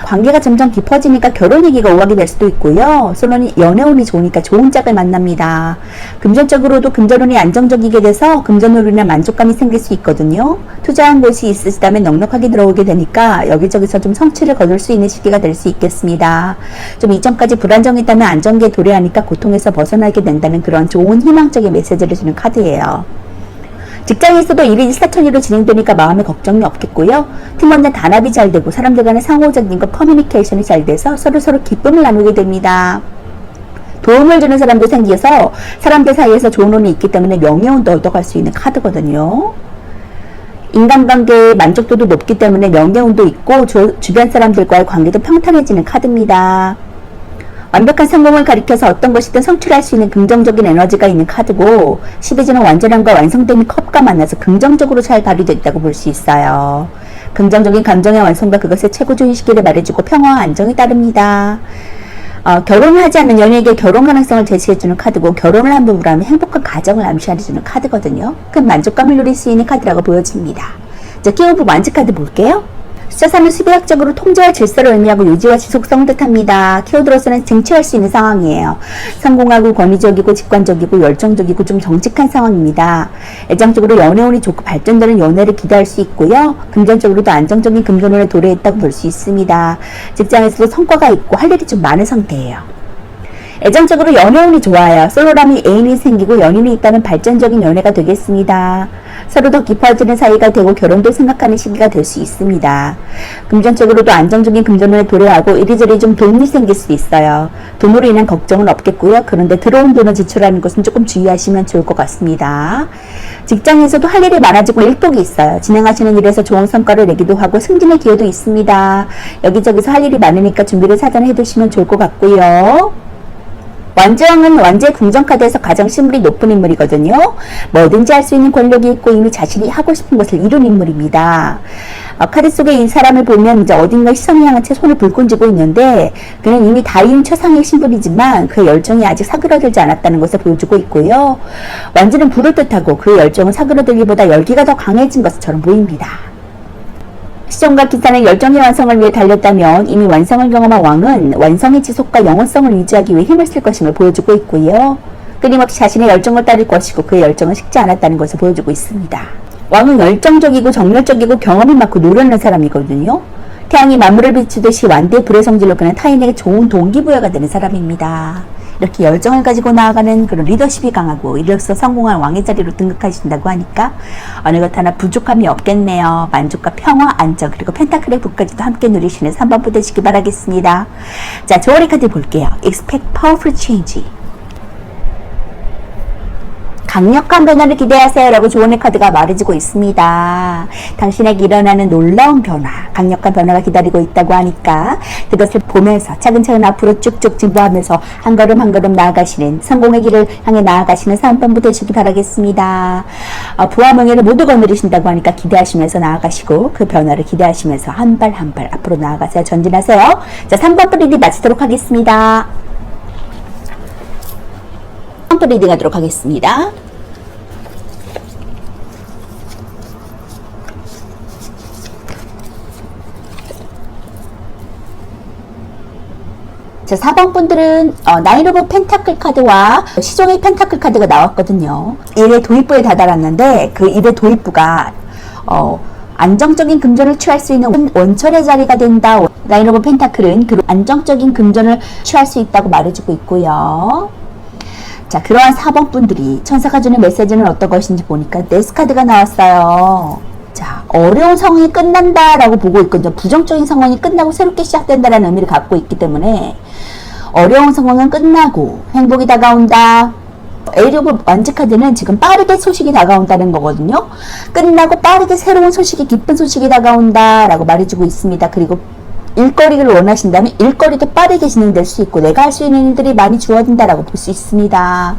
관계가 점점 깊어지니까 결혼 얘기가 오가게 될 수도 있고요. 솔로는 연애운이 좋으니까 좋은 짝을 만납니다. 금전적으로도 금전운이 안정적이게 돼서 금전으로 인한 만족감이 생길 수 있거든요. 투자한 곳이 있으시다면 넉넉하게 들어오게 되니까 여기저기서 좀 성취를 거둘 수 있는 시기가 될 수 있겠습니다. 좀 이전까지 불안정했다면 안정기에 도래하니까 고통에서 벗어나게 된다는 그런 좋은 희망적인 메시지를 주는 카드예요. 직장에서도 일이 일사천리로 진행되니까 마음에 걱정이 없겠고요. 팀원 내 단합이 잘 되고 사람들 간의 상호적인 것 커뮤니케이션이 잘 돼서 서로 기쁨을 나누게 됩니다. 도움을 주는 사람도 생겨서 사람들 사이에서 좋은 운이 있기 때문에 명예운도 얻어갈 수 있는 카드거든요. 인간관계의 만족도도 높기 때문에 명예운도 있고 주변 사람들과의 관계도 평탄해지는 카드입니다. 완벽한 성공을 가리켜서 어떤 것이든 성취할 수 있는 긍정적인 에너지가 있는 카드고 12지는 완전함과 완성됨이 컵과 만나서 긍정적으로 잘 발휘됐다고 볼 수 있어요. 긍정적인 감정의 완성과 그것의 최고조인 시기를 말해주고 평화와 안정이 따릅니다. 결혼을 하지 않는 연예에게 결혼 가능성을 제시해주는 카드고 결혼을 한 부부라면 행복한 가정을 암시해주는 카드거든요. 큰 만족감을 누릴 수 있는 카드라고 보여집니다. 자, 키오브 만지 카드 볼게요. 숫자3은 수비학적으로 통제와 질서를 의미하고 유지와 지속성을 뜻합니다. 키워드로서는 쟁취할 수 있는 상황이에요. 성공하고 권위적이고 직관적이고 열정적이고 좀 정직한 상황입니다. 애정적으로 연애운이 좋고 발전되는 연애를 기대할 수 있고요. 금전적으로도 안정적인 금전운에 도래했다고 볼 수 있습니다. 직장에서도 성과가 있고 할 일이 좀 많은 상태예요. 애정적으로 연애운이 좋아요. 솔로라면 애인이 생기고 연인이 있다면 발전적인 연애가 되겠습니다. 서로 더 깊어지는 사이가 되고 결혼도 생각하는 시기가 될 수 있습니다. 금전적으로도 안정적인 금전운에 도래하고 이리저리 좀 돈이 생길 수 있어요. 돈으로 인한 걱정은 없겠고요. 그런데 들어온 돈을 지출하는 것은 조금 주의하시면 좋을 것 같습니다. 직장에서도 할 일이 많아지고 일복이 있어요. 진행하시는 일에서 좋은 성과를 내기도 하고 승진의 기회도 있습니다. 여기저기서 할 일이 많으니까 준비를 사전에 해두시면 좋을 것 같고요. 완주왕은 완주의 궁정카드에서 가장 신물이 높은 인물이거든요. 뭐든지 할 수 있는 권력이 있고 이미 자신이 하고 싶은 것을 이룬 인물입니다. 카드 속에 이 사람을 보면 이제 어딘가 시선이 향한 채 손을 불끈 쥐고 있는데 그는 이미 다 이룬 최상의 신분이지만 그의 열정이 아직 사그러들지 않았다는 것을 보여주고 있고요. 완주는 불을 뜻하고 그의 열정은 사그러들기보다 열기가 더 강해진 것처럼 보입니다. 시종과 기사는 열정의 완성을 위해 달렸다면 이미 완성을 경험한 왕은 완성의 지속과 영원성을 유지하기 위해 힘을 쓸 것임을 보여주고 있고요. 끊임없이 자신의 열정을 따를 것이고 그의 열정은 식지 않았다는 것을 보여주고 있습니다. 왕은 열정적이고 정열적이고 경험이 많고 노련한 사람이거든요. 태양이 만물을 비추듯이 완대의 불의 성질로 그는 타인에게 좋은 동기부여가 되는 사람입니다. 이렇게 열정을 가지고 나아가는 그런 리더십이 강하고 이로써 성공한 왕의 자리로 등극하신다고 하니까 어느 것 하나 부족함이 없겠네요. 만족과 평화, 안정 그리고 펜타클의 북까지도 함께 누리시는 3번부 되시기 바라겠습니다. 자, 조어리 카드 볼게요. Expect powerful change. 강력한 변화를 기대하세요 라고 조언의 카드가 말해주고 있습니다. 당신에게 일어나는 놀라운 변화, 강력한 변화가 기다리고 있다고 하니까 그것을 보면서 차근차근 앞으로 쭉쭉 진보하면서 한 걸음 한 걸음 나아가시는 성공의 길을 향해 나아가시는 3번부 되시기 바라겠습니다. 부와 명예를 모두 거느리신다고 하니까 기대하시면서 나아가시고 그 변화를 기대하시면서 한 발 한 발 앞으로 나아가세요. 전진하세요. 자, 3번부 리딩 마치도록 하겠습니다. 3번부 리딩 하도록 하겠습니다. 자, 4번 분들은 나인 오브 펜타클 카드와 시종의 펜타클 카드가 나왔거든요. 1의 도입부에 다다랐는데 그 1의 도입부가 안정적인 금전을 취할 수 있는 원천의 자리가 된다. 나인 오브 펜타클은 그 안정적인 금전을 취할 수 있다고 말해주고 있고요. 자, 그러한 4번 분들이 천사가 주는 메시지는 어떤 것인지 보니까 네스 카드가 나왔어요. 자, 어려운 상황이 끝난다 라고 보고 있거든요. 부정적인 상황이 끝나고 새롭게 시작된다라는 의미를 갖고 있기 때문에 어려운 상황은 끝나고 행복이 다가온다. 에이리 오브 완즈 카드는 지금 빠르게 소식이 다가온다는 거거든요. 끝나고 빠르게 새로운 소식이, 기쁜 소식이 다가온다 라고 말해주고 있습니다. 그리고 일거리를 원하신다면 일거리도 빠르게 진행될 수 있고 내가 할 수 있는 일들이 많이 주어진다라고 볼 수 있습니다.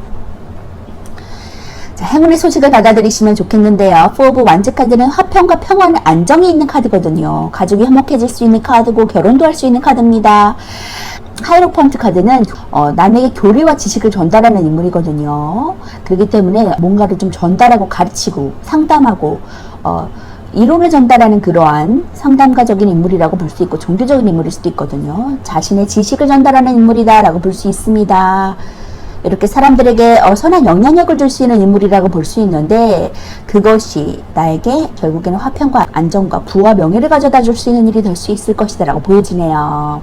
자, 행운의 소식을 받아들이시면 좋겠는데요. 4 오브 완즈 카드는 화평과 평화는 안정이 있는 카드거든요. 가족이 화목해질 수 있는 카드고 결혼도 할 수 있는 카드입니다. 하이로펀트 카드는 남에게 교리와 지식을 전달하는 인물이거든요. 그렇기 때문에 뭔가를 좀 전달하고 가르치고 상담하고 이론을 전달하는 그러한 상담가적인 인물이라고 볼 수 있고 종교적인 인물일 수도 있거든요. 자신의 지식을 전달하는 인물이다라고 볼 수 있습니다. 이렇게 사람들에게 선한 영향력을 줄 수 있는 인물이라고 볼 수 있는데 그것이 나에게 결국에는 화평과 안정과 부와 명예를 가져다 줄 수 있는 일이 될 수 있을 것이다 라고 보여지네요.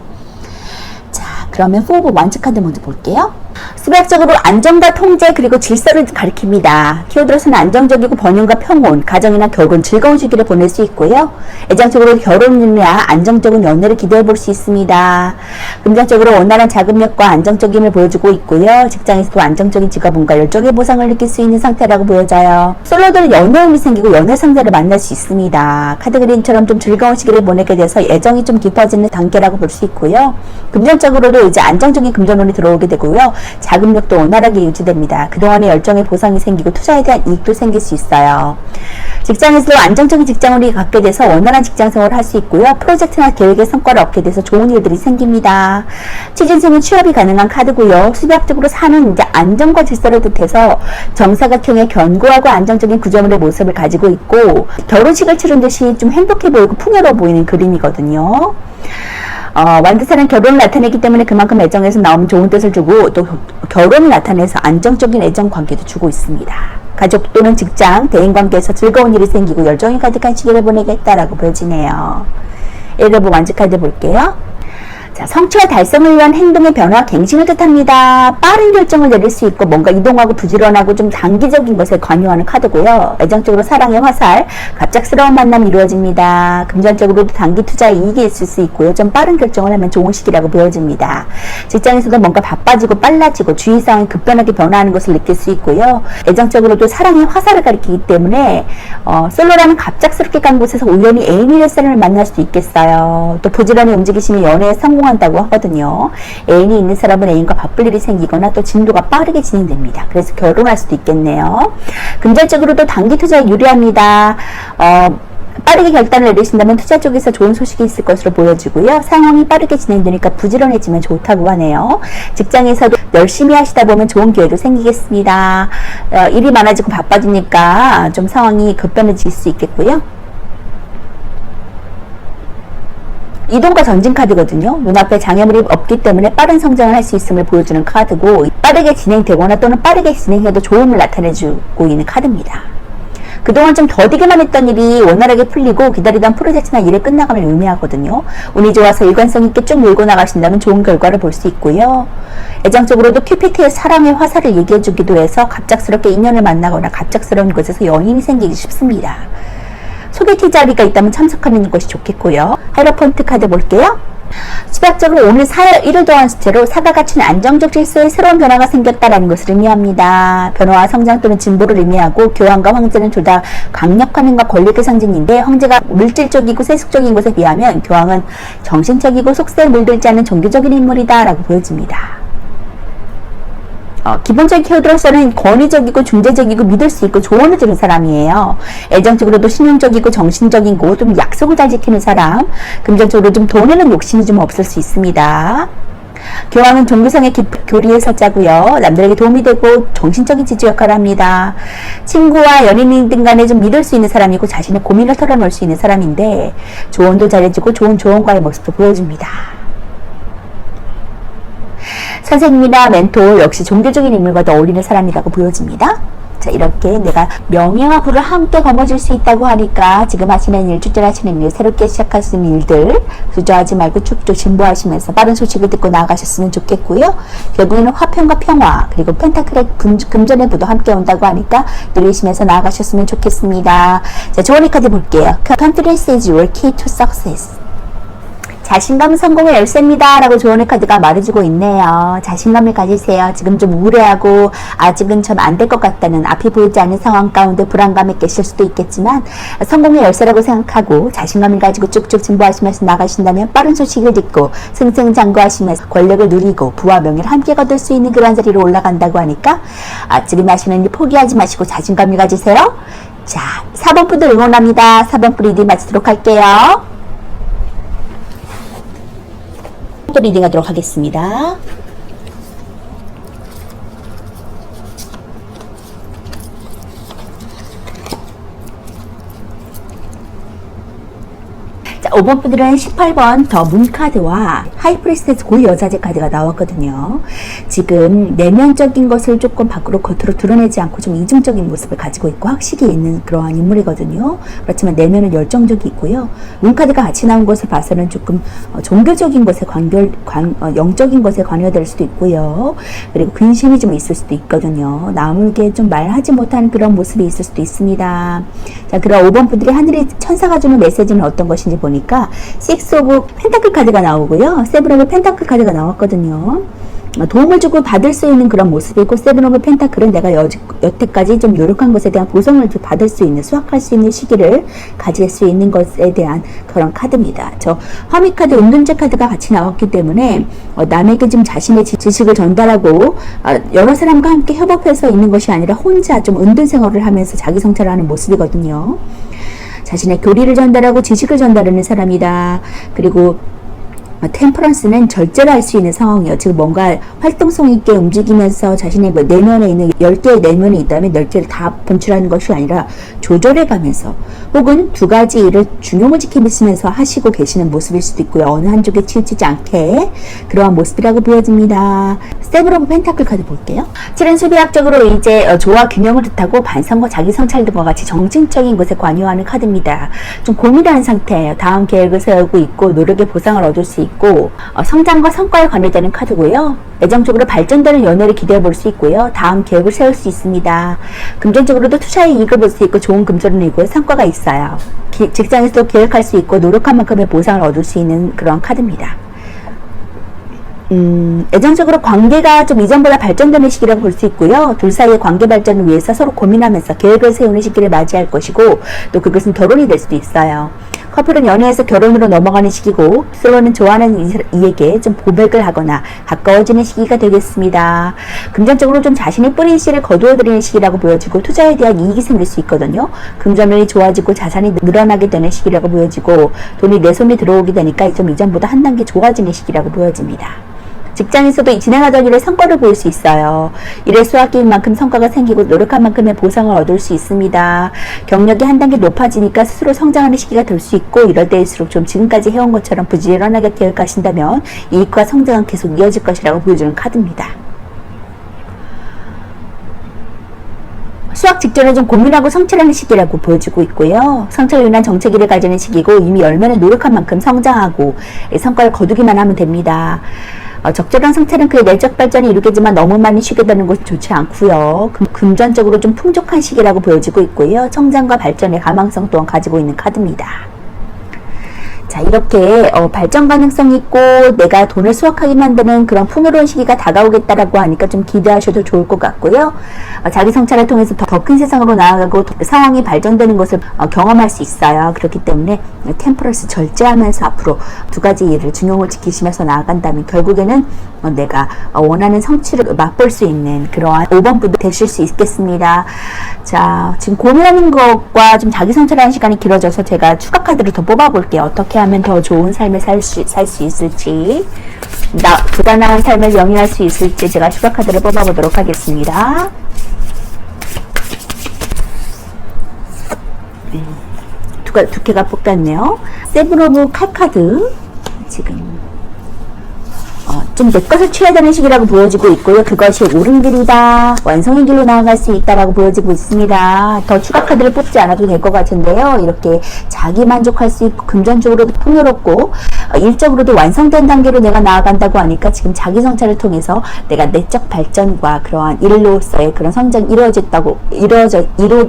자, 그러면 4 오브 완즈 카드 먼저 볼게요. 수학적으로 안정과 통제 그리고 질서를 가리킵니다. 키워드로서는 안정적이고 번영과 평온, 가정이나 결혼, 즐거운 시기를 보낼 수 있고요. 애정적으로 결혼이나 안정적인 연애를 기대해 볼 수 있습니다. 금전적으로 원활한 자금력과 안정적임을 보여주고 있고요. 직장에서도 안정적인 직업운과 열정의 보상을 느낄 수 있는 상태라고 보여져요. 솔로들은 연애운이 생기고 연애 상대를 만날 수 있습니다. 카드 그림처럼 좀 즐거운 시기를 보내게 돼서 애정이 좀 깊어지는 단계라고 볼 수 있고요. 금전적으로도 이제 안정적인 금전운이 들어오게 되고요. 자금력도 원활하게 유지됩니다. 그동안의 열정에 보상이 생기고 투자에 대한 이익도 생길 수 있어요. 직장에서도 안정적인 직장운이 갖게 돼서 원활한 직장생활을 할 수 있고요. 프로젝트나 계획의 성과를 얻게 돼서 좋은 일들이 생깁니다. 취준생은 취업이 가능한 카드고요. 수학적으로 사는 이제 안정과 질서를 뜻해서 정사각형의 견고하고 안정적인 구조물의 모습을 가지고 있고 결혼식을 치른 듯이 좀 행복해 보이고 풍요로워 보이는 그림이거든요. 완드사는 결혼을 나타내기 때문에 그만큼 애정에서 나오면 좋은 뜻을 주고 또 결혼을 나타내서 안정적인 애정 관계도 주고 있습니다. 가족 또는 직장, 대인관계에서 즐거운 일이 생기고 열정이 가득한 시기를 보내겠다라고 보여지네요. 1 오브 완즈 카드 볼게요. 자, 성취와 달성을 위한 행동의 변화, 갱신을 뜻합니다. 빠른 결정을 내릴 수 있고 뭔가 이동하고 부지런하고 좀 단기적인 것에 관여하는 카드고요. 애정적으로 사랑의 화살, 갑작스러운 만남이 이루어집니다. 금전적으로도 단기 투자에 이익이 있을 수 있고요. 좀 빠른 결정을 하면 좋은 시기라고 보여집니다. 직장에서도 뭔가 바빠지고 빨라지고 주위 상황이 급변하게 변화하는 것을 느낄 수 있고요. 애정적으로도 사랑의 화살을 가리키기 때문에 솔로라면 갑작스럽게 간 곳에서 우연히 애인이 될 사람을 만날 수도 있겠어요. 또 부지런히 움직이시면 연애에 성공한다고 하거든요. 애인이 있는 사람은 애인과 바쁠 일이 생기거나 또 진도가 빠르게 진행됩니다. 그래서 결혼할 수도 있겠네요. 금전적으로도 단기 투자에 유리합니다. 빠르게 결단을 내리신다면 투자 쪽에서 좋은 소식이 있을 것으로 보여지고요. 상황이 빠르게 진행되니까 부지런해지면 좋다고 하네요. 직장에서도 열심히 하시다 보면 좋은 기회도 생기겠습니다. 일이 많아지고 바빠지니까 좀 상황이 급변해질 수 있겠고요. 이동과 전진 카드거든요. 눈앞에 장애물이 없기 때문에 빠른 성장을 할 수 있음을 보여주는 카드고 빠르게 진행되거나 또는 빠르게 진행해도 좋음을 나타내주고 있는 카드입니다. 그동안 좀 더디게만 했던 일이 원활하게 풀리고 기다리던 프로젝트나 일이 끝나감을 의미하거든요. 운이 좋아서 일관성 있게 쭉 밀고 나가신다면 좋은 결과를 볼 수 있고요. 애정적으로도 큐피트의 사랑의 화살을 얘기해주기도 해서 갑작스럽게 인연을 만나거나 갑작스러운 곳에서 연인이 생기기 쉽습니다. 소개팅 자리가 있다면 참석하는 것이 좋겠고요. 하이로펀트 카드 볼게요. 수학적으로 오늘 4열 1을 더한 숫자로 사가 갖춘 안정적 질서에 새로운 변화가 생겼다라는 것을 의미합니다. 변화와 성장 또는 진보를 의미하고 교황과 황제는 둘 다 강력한 힘과 권력의 상징인데 황제가 물질적이고 세속적인 것에 비하면 교황은 정신적이고 속세에 물들지 않는 종교적인 인물이다 라고 보여집니다. 기본적인 키워드로서는 권위적이고 중재적이고 믿을 수 있고 조언을 주는 사람이에요. 애정적으로도 신용적이고 정신적이고 좀 약속을 잘 지키는 사람. 금전적으로 좀 돈에는 욕심이 좀 없을 수 있습니다. 교황은 종교상의 깊은 교리의 서자고요. 남들에게 도움이 되고 정신적인 지주 역할을 합니다. 친구와 연인인 등 간에 좀 믿을 수 있는 사람이고 자신의 고민을 털어놓을 수 있는 사람인데 조언도 잘해주고 좋은 조언과의 모습도 보여줍니다. 선생님이나 멘토 역시 종교적인 인물과도 어울리는 사람이라고 보여집니다. 자, 이렇게 내가 명예와 부를 함께 거머쥘 수 있다고 하니까 지금 하시는 일, 출전하시는 일, 새롭게 시작하시는 일들 주저하지 말고 쭉쭉 진보하시면서 빠른 소식을 듣고 나아가셨으면 좋겠고요. 결국에는 화평과 평화 그리고 펜타클의 금전의 부도 함께 온다고 하니까 누리시면서 나아가셨으면 좋겠습니다. 자, 조언의 카드 볼게요. Confidence is your key to success. 자신감 성공의 열쇠입니다 라고 조언의 카드가 말해주고 있네요. 자신감을 가지세요. 지금 좀 우울해하고 아직은 좀 안 될 것 같다는 앞이 보이지 않는 상황 가운데 불안감에 계실 수도 있겠지만 성공의 열쇠라고 생각하고 자신감을 가지고 쭉쭉 진보하시면서 나가신다면 빠른 소식을 듣고 승승장구하시면서 권력을 누리고 부와 명예를 함께 거둘 수 있는 그런 자리로 올라간다고 하니까 지금 하시는 일 포기하지 마시고 자신감을 가지세요. 자, 4번 분들 응원합니다. 4번 분 리딩 마치도록 할게요. 또 리딩하도록 하겠습니다. 자, 5번 분들은 18번 더 문 카드와 하이프리스테스 고위 여자제 카드가 나왔거든요. 지금 내면적인 것을 조금 밖으로 겉으로 드러내지 않고 좀 이중적인 모습을 가지고 있고 학식이 있는 그러한 인물이거든요. 그렇지만 내면은 열정적이 있고요. 문 카드가 같이 나온 것을 봐서는 조금 종교적인 것에 영적인 것에 관여될 수도 있고요. 그리고 근심이 좀 있을 수도 있거든요. 남에게 좀 말하지 못한 그런 모습이 있을 수도 있습니다. 자, 그럼 5번 분들이 하늘의 천사가 주는 메시지는 어떤 것인지 보니까 6 오브 펜타클 카드가 나오고요. 7 오브 펜타클 카드가 나왔거든요. 도움을 주고 받을 수 있는 그런 모습이고, 7 오브 펜타클은 내가 여태까지 좀 노력한 것에 대한 보상을 받을 수 있는, 수확할 수 있는 시기를 가질 수 있는 것에 대한 그런 카드입니다. 저 허미 카드, 은둔자 카드가 같이 나왔기 때문에 남에게 좀 자신의 지식을 전달하고 여러 사람과 함께 협업해서 있는 것이 아니라 혼자 좀 은둔 생활을 하면서 자기 성찰을 하는 모습이거든요. 자신의 교리를 전달하고 지식을 전달하는 사람이다. 그리고 템퍼런스는 절제를 할 수 있는 상황이에요. 지금 뭔가 활동성 있게 움직이면서 자신의 내면에 있는 10개의 내면이 있다면 10개를 다 분출하는 것이 아니라 조절해 가면서 혹은 두 가지 일을 중용을 지키면서 하시고 계시는 모습일 수도 있고요. 어느 한쪽에 치우치지 않게 그러한 모습이라고 보여집니다. 7 오브 펜타클 카드 볼게요. 7은 수비학적으로 이제 조화 균형을 뜻하고 반성과 자기 성찰 등과 같이 정신적인 것에 관여하는 카드입니다. 좀 고민하는 상태예요. 다음 계획을 세우고 있고 노력의 보상을 얻을 수 있고 성장과 성과에 관련되는 카드고요. 애정적으로 발전되는 연애를 기대해 볼 수 있고요. 다음 계획을 세울 수 있습니다. 금전적으로도 투자의 이익을 볼 수 있고 좋은 금전을 내고 성과가 있어요. 직장에서도 계획할 수 있고 노력한 만큼의 보상을 얻을 수 있는 그런 카드입니다. 애정적으로 관계가 좀 이전보다 발전되는 시기라고 볼 수 있고요. 둘 사이의 관계 발전을 위해서 서로 고민하면서 계획을 세우는 시기를 맞이할 것이고 또 그것은 결혼이 될 수도 있어요. 커플은 연애에서 결혼으로 넘어가는 시기고 서로는 좋아하는 이에게 좀 고백을 하거나 가까워지는 시기가 되겠습니다. 금전적으로 좀 자신의 뿌린 씨를 거두어들이는 시기라고 보여지고 투자에 대한 이익이 생길 수 있거든요. 금전면이 좋아지고 자산이 늘어나게 되는 시기라고 보여지고 돈이 내 손에 들어오게 되니까 좀 이전보다 한 단계 좋아지는 시기라고 보여집니다. 직장에서도 진행하던 일에 성과를 보일 수 있어요. 일에 수확기인 만큼 성과가 생기고 노력한 만큼의 보상을 얻을 수 있습니다. 경력이 한 단계 높아지니까 스스로 성장하는 시기가 될 수 있고 이럴 때일수록 좀 지금까지 해온 것처럼 부지런하게 계획하신다면 이익과 성장은 계속 이어질 것이라고 보여주는 카드입니다. 수학 직전에 좀 고민하고 성찰하는 시기라고 보여주고 있고요. 성찰을 위한 정체기를 가지는 시기고 이미 열매는 노력한 만큼 성장하고 성과를 거두기만 하면 됩니다. 적절한 성찰은 그의 내적 발전이 이루겠지만 너무 많이 쉬게 되는 것은 좋지 않고요. 금전적으로 좀 풍족한 시기라고 보여지고 있고요. 성장과 발전의 가망성 또한 가지고 있는 카드입니다. 자, 이렇게 발전 가능성 있고 내가 돈을 수확하게 만드는 그런 풍요로운 시기가 다가오겠다라고 하니까 좀 기대하셔도 좋을 것 같고요. 자기 성찰을 통해서 더 큰 세상으로 나아가고 상황이 발전되는 것을 경험할 수 있어요. 그렇기 때문에 템퍼런스 절제하면서 앞으로 두 가지 일을 중용을 지키시면서 나아간다면 결국에는 내가 원하는 성취를 맛볼 수 있는 그러한 5번 분도 되실 수 있겠습니다. 자, 지금 고민하는 것과 좀 자기 성찰하는 시간이 길어져서 제가 추가 카드를 더 뽑아볼게요. 어떻게 하면 더 좋은 삶을 살 수 있을지, 불안한 삶을 영위할 수 있을지 제가 추가 카드를 뽑아보도록 하겠습니다. 두 개가 뽑혔네요. 7 오브 칼 카드 지금 좀 내 것을 취해야 되는 시기라고 보여지고 있고요. 그것이 옳은 길이다. 완성의 길로 나아갈 수 있다라고 보여지고 있습니다. 더 추가 카드를 뽑지 않아도 될 것 같은데요. 이렇게 자기 만족할 수 있고 금전적으로도 풍요롭고 일적으로도 완성된 단계로 내가 나아간다고 하니까 지금 자기 성찰을 통해서 내가 내적 발전과 그러한 일로서의 그런 성장이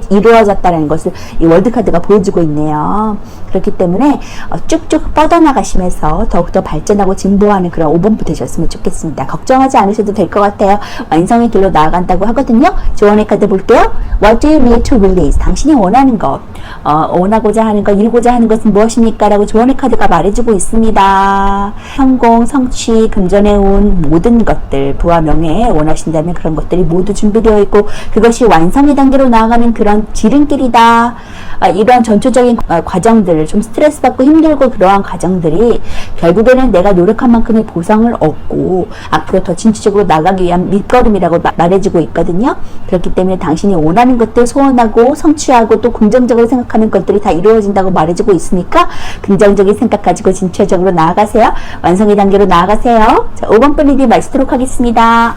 이루어졌다는 것을 이 월드 카드가 보여주고 있네요. 그렇기 때문에 쭉쭉 뻗어나가시면서 더욱더 발전하고 진보하는 그런 5번부 되셨으면 좋겠습니다. 걱정하지 않으셔도 될 것 같아요. 완성의 길로 나아간다고 하거든요. 조언의 카드 볼게요. What do you need to release? 당신이 원하는 것, 원하고자 하는 것, 이루고자 하는 것은 무엇입니까? 라고 조언의 카드가 말해주고 있습니다. 성공, 성취, 금전의 운, 모든 것들, 부와 명예 원하신다면 그런 것들이 모두 준비되어 있고 그것이 완성의 단계로 나아가는 그런 지름길이다. 이러한 전초적인 과정들, 좀 스트레스 받고 힘들고 그러한 과정들이 결국에는 내가 노력한 만큼의 보상을 얻고 앞으로 더 진취적으로 나가기 위한 밑거름이라고 말해주고 있거든요. 그렇기 때문에 당신이 원하는 것들 소원하고 성취하고 또 긍정적으로 생각하는 것들이 다 이루어진다고 말해주고 있으니까 긍정적인 생각 가지고 진취적으로 나아가세요. 완성의 단계로 나아가세요. 자, 5번 분 리딩 마치도록 하겠습니다.